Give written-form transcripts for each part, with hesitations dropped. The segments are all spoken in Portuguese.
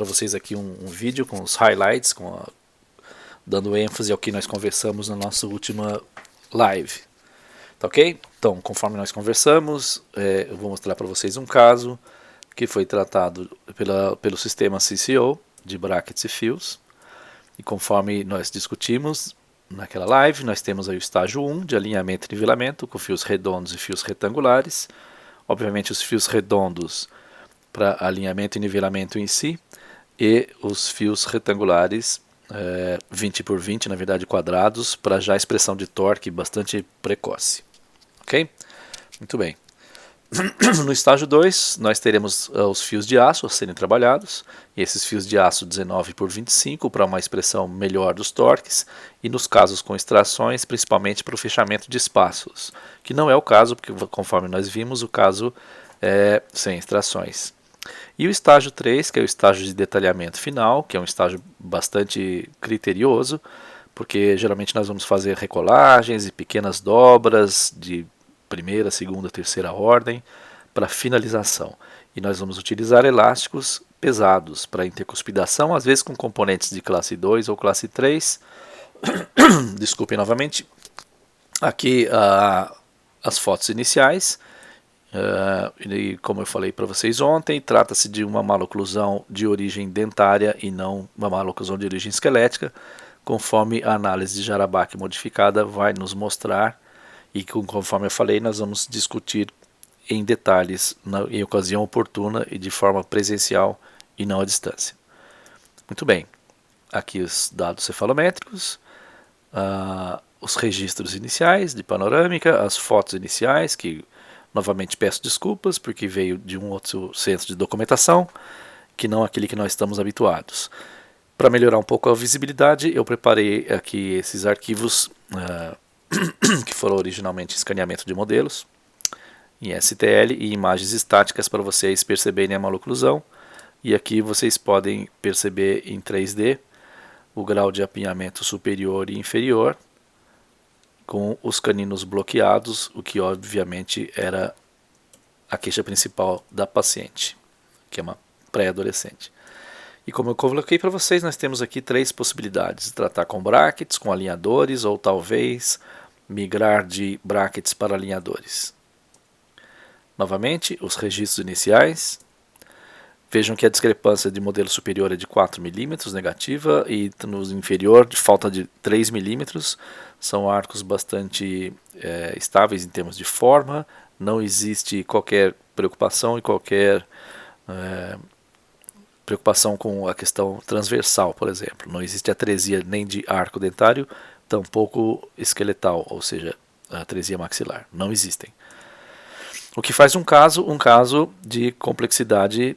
para vocês aqui um vídeo com os highlights, dando ênfase ao que nós conversamos na nossa última live. Tá ok? Então, conforme nós conversamos, eu vou mostrar para vocês um caso que foi tratado pelo sistema CCO de brackets e fios. E conforme nós discutimos naquela live, nós temos aí o estágio 1 de alinhamento e nivelamento com fios redondos e fios retangulares. Obviamente os fios redondos para alinhamento e nivelamento em si, e os fios retangulares 20 por 20, na verdade quadrados, para já expressão de torque bastante precoce. Ok? Muito bem. No estágio 2, nós teremos os fios de aço a serem trabalhados, e esses fios de aço 19 por 25 para uma expressão melhor dos torques, e nos casos com extrações, principalmente para o fechamento de espaços, que não é o caso, porque conforme nós vimos, o caso é sem extrações. E o estágio 3, que é o estágio de detalhamento final, que é um estágio bastante criterioso, porque geralmente nós vamos fazer recolagens e pequenas dobras de primeira, segunda, terceira ordem para finalização. E nós vamos utilizar elásticos pesados para intercuspidação, às vezes com componentes de classe 2 ou classe 3. Desculpem novamente. Aqui as fotos iniciais. E como eu falei para vocês ontem, trata-se de uma maloclusão de origem dentária e não uma maloclusão de origem esquelética, conforme a análise de Jarabach modificada vai nos mostrar. E conforme eu falei, nós vamos discutir em detalhes em ocasião oportuna e de forma presencial e não à distância. Muito bem, aqui os dados cefalométricos, os registros iniciais de panorâmica, as fotos iniciais, que novamente peço desculpas porque veio de um outro centro de documentação, que não aquele que nós estamos habituados. Para melhorar um pouco a visibilidade, eu preparei aqui esses arquivos que foram originalmente escaneamento de modelos em STL e imagens estáticas para vocês perceberem a maloclusão. E aqui vocês podem perceber em 3D o grau de apinhamento superior e inferior com os caninos bloqueados, o que obviamente era a queixa principal da paciente, que é uma pré-adolescente. E como eu coloquei para vocês, nós temos aqui três possibilidades: de tratar com brackets, com alinhadores, ou talvez migrar de brackets para alinhadores. Novamente, os registros iniciais. Vejam que a discrepância de modelo superior é de 4 mm negativa e no inferior de falta de 3 mm. São arcos bastante estáveis em termos de forma. Não existe qualquer preocupação e qualquer preocupação com a questão transversal, por exemplo. Não existe atresia nem de arco dentário, tampouco esqueletal, ou seja, atresia maxilar. Não existem. O que faz um caso de complexidade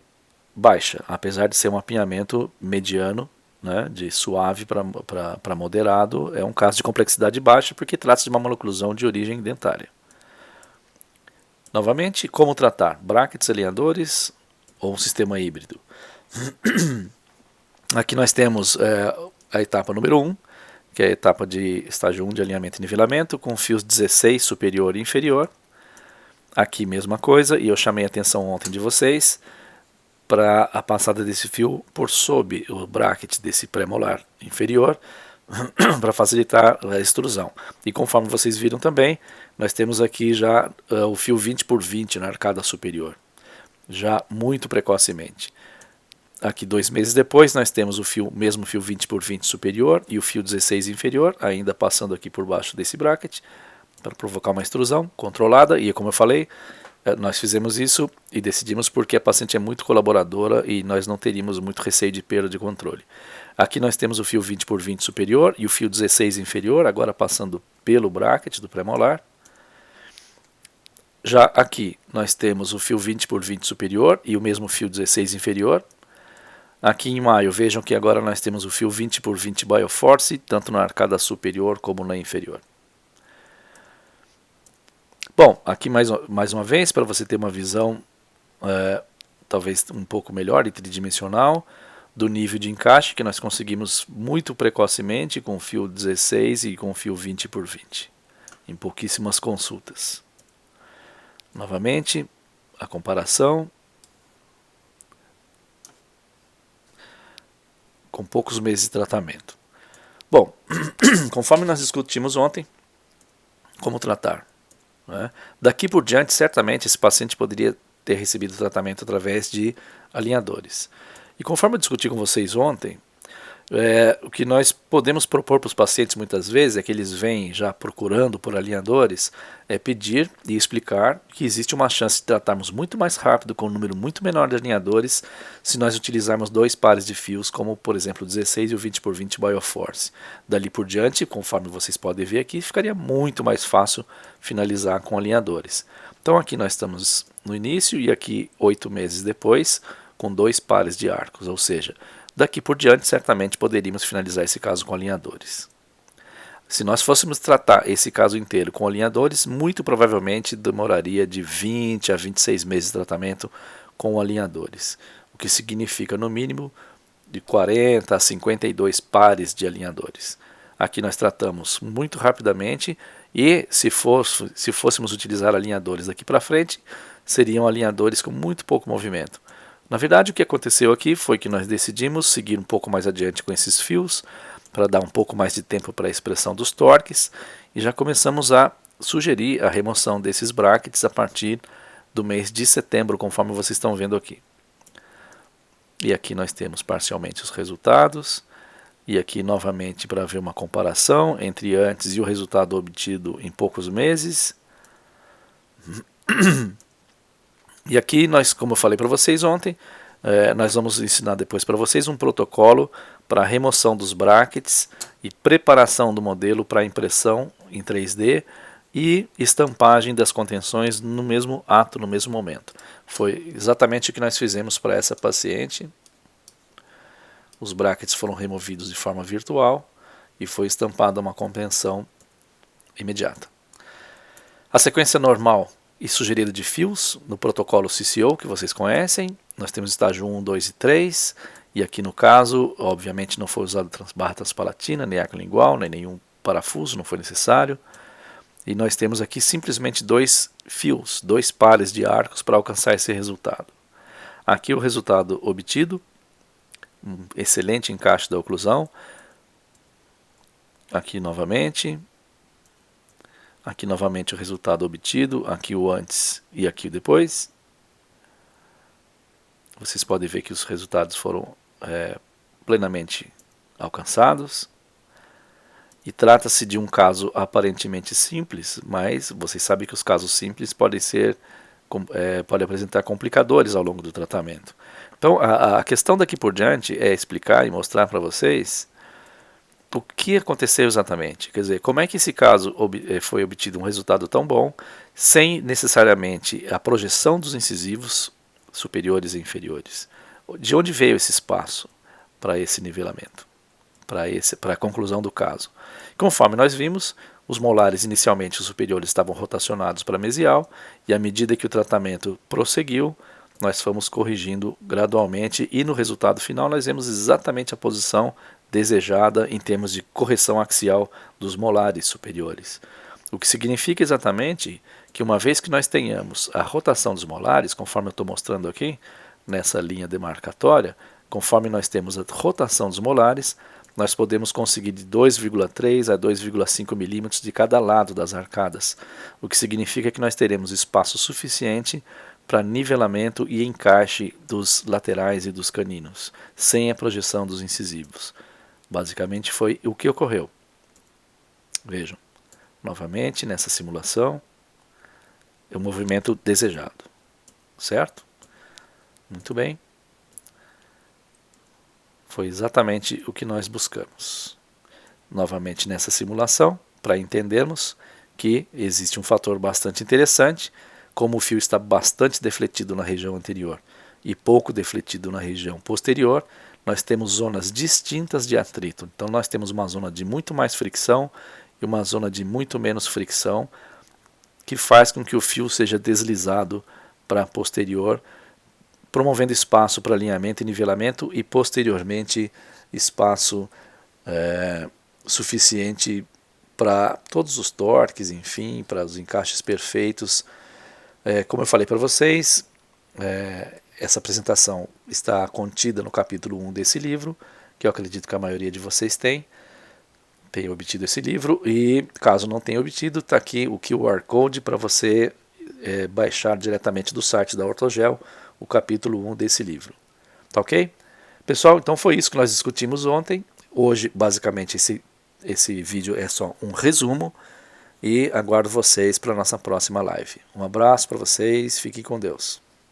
baixa, apesar de ser um apinhamento mediano, né, de suave para moderado, é um caso de complexidade baixa porque trata-se de uma maloclusão de origem dentária. Novamente, como tratar? Brackets, alinhadores ou um sistema híbrido? Aqui nós temos a etapa número 1, que é a etapa de estágio 1 de alinhamento e nivelamento, com fios 16 superior e inferior. Aqui mesma coisa, e eu chamei a atenção ontem de vocês para a passada desse fio por sob o bracket desse pré-molar inferior, para facilitar a extrusão. E conforme vocês viram também, nós temos aqui já o fio 20 por 20 na arcada superior, já muito precocemente. Aqui 2 meses depois nós temos o mesmo fio 20 por 20 superior e o fio 16 inferior, ainda passando aqui por baixo desse bracket, para provocar uma extrusão controlada. E como eu falei, nós fizemos isso e decidimos porque a paciente é muito colaboradora e nós não teríamos muito receio de perda de controle. Aqui nós temos o fio 20 por 20 superior e o fio 16 inferior, agora passando pelo bracket do pré-molar. Já aqui nós temos o fio 20 por 20 superior e o mesmo fio 16 inferior. Aqui em maio, vejam que agora nós temos o fio 20 por 20 Bioforce, tanto na arcada superior como na inferior. Bom, aqui mais uma vez, para você ter uma visão talvez um pouco melhor e tridimensional do nível de encaixe que nós conseguimos muito precocemente com o fio 16 e com o fio 20 por 20, em pouquíssimas consultas. Novamente, a comparação. com poucos meses de tratamento. Bom, conforme nós discutimos ontem, como tratar, né? Daqui por diante, certamente, esse paciente poderia ter recebido tratamento através de alinhadores. E conforme eu discuti com vocês ontem, o que nós podemos propor para os pacientes muitas vezes é que eles vêm já procurando por alinhadores, é pedir e explicar que existe uma chance de tratarmos muito mais rápido com um número muito menor de alinhadores se nós utilizarmos 2 pares de fios, como por exemplo o 16 e o 20x20 Bioforce. Dali por diante, conforme vocês podem ver aqui, ficaria muito mais fácil finalizar com alinhadores. Então aqui nós estamos no início e aqui 8 meses depois com 2 pares de arcos, ou seja, daqui por diante, certamente poderíamos finalizar esse caso com alinhadores. Se nós fôssemos tratar esse caso inteiro com alinhadores, muito provavelmente demoraria de 20 a 26 meses de tratamento com alinhadores, o que significa, no mínimo, de 40 a 52 pares de alinhadores. Aqui nós tratamos muito rapidamente e, se fôssemos utilizar alinhadores daqui para frente, seriam alinhadores com muito pouco movimento. Na verdade, o que aconteceu aqui foi que nós decidimos seguir um pouco mais adiante com esses fios, para dar um pouco mais de tempo para a expressão dos torques, e já começamos a sugerir a remoção desses brackets a partir do mês de setembro, conforme vocês estão vendo aqui. E aqui nós temos parcialmente os resultados, e aqui novamente para ver uma comparação entre antes e o resultado obtido em poucos meses. E aqui nós, como eu falei para vocês ontem, nós vamos ensinar depois para vocês um protocolo para remoção dos brackets e preparação do modelo para impressão em 3D e estampagem das contenções no mesmo ato, no mesmo momento. Foi exatamente o que nós fizemos para essa paciente. Os brackets foram removidos de forma virtual e foi estampada uma contenção imediata. A sequência normal e sugerida de fios no protocolo CCO, que vocês conhecem. Nós temos estágio 1, 2 e 3, e aqui no caso, obviamente não foi usado barra transpalatina, nem arco lingual, nem nenhum parafuso, não foi necessário. E nós temos aqui simplesmente 2 fios, 2 pares de arcos para alcançar esse resultado. Aqui o resultado obtido, um excelente encaixe da oclusão. Aqui novamente o resultado obtido, aqui o antes e aqui o depois. Vocês podem ver que os resultados foram plenamente alcançados. E trata-se de um caso aparentemente simples, mas vocês sabem que os casos simples podem apresentar complicadores ao longo do tratamento. Então a questão daqui por diante é explicar e mostrar para vocês o que aconteceu exatamente, quer dizer, como é que esse caso foi obtido um resultado tão bom, sem necessariamente a projeção dos incisivos superiores e inferiores. De onde veio esse espaço para esse nivelamento, para a conclusão do caso? Conforme nós vimos, os molares inicialmente os superiores estavam rotacionados para mesial, e à medida que o tratamento prosseguiu, nós fomos corrigindo gradualmente, e no resultado final nós vemos exatamente a posição desejada em termos de correção axial dos molares superiores. O que significa exatamente que uma vez que nós tenhamos a rotação dos molares, conforme eu estou mostrando aqui, nessa linha demarcatória, conforme nós temos a rotação dos molares, nós podemos conseguir de 2,3 a 2,5 milímetros de cada lado das arcadas, o que significa que nós teremos espaço suficiente para nivelamento e encaixe dos laterais e dos caninos, sem a projeção dos incisivos. Basicamente foi o que ocorreu. Vejam, novamente nessa simulação, é o movimento desejado, certo? Muito bem. Foi exatamente o que nós buscamos. Novamente nessa simulação, para entendermos que existe um fator bastante interessante, como o fio está bastante defletido na região anterior e pouco defletido na região posterior, nós temos zonas distintas de atrito. Então nós temos uma zona de muito mais fricção e uma zona de muito menos fricção, que faz com que o fio seja deslizado para posterior, promovendo espaço para alinhamento e nivelamento e posteriormente espaço suficiente para todos os torques, enfim, para os encaixes perfeitos. Como eu falei para vocês, essa apresentação está contida no capítulo 1 desse livro, que eu acredito que a maioria de vocês tem obtido esse livro, e caso não tenha obtido, está aqui o QR Code para você baixar diretamente do site da Ortogel o capítulo 1 desse livro. Tá ok? Pessoal, então foi isso que nós discutimos ontem. Hoje, basicamente, esse vídeo é só um resumo e aguardo vocês para a nossa próxima live. Um abraço para vocês, fiquem com Deus.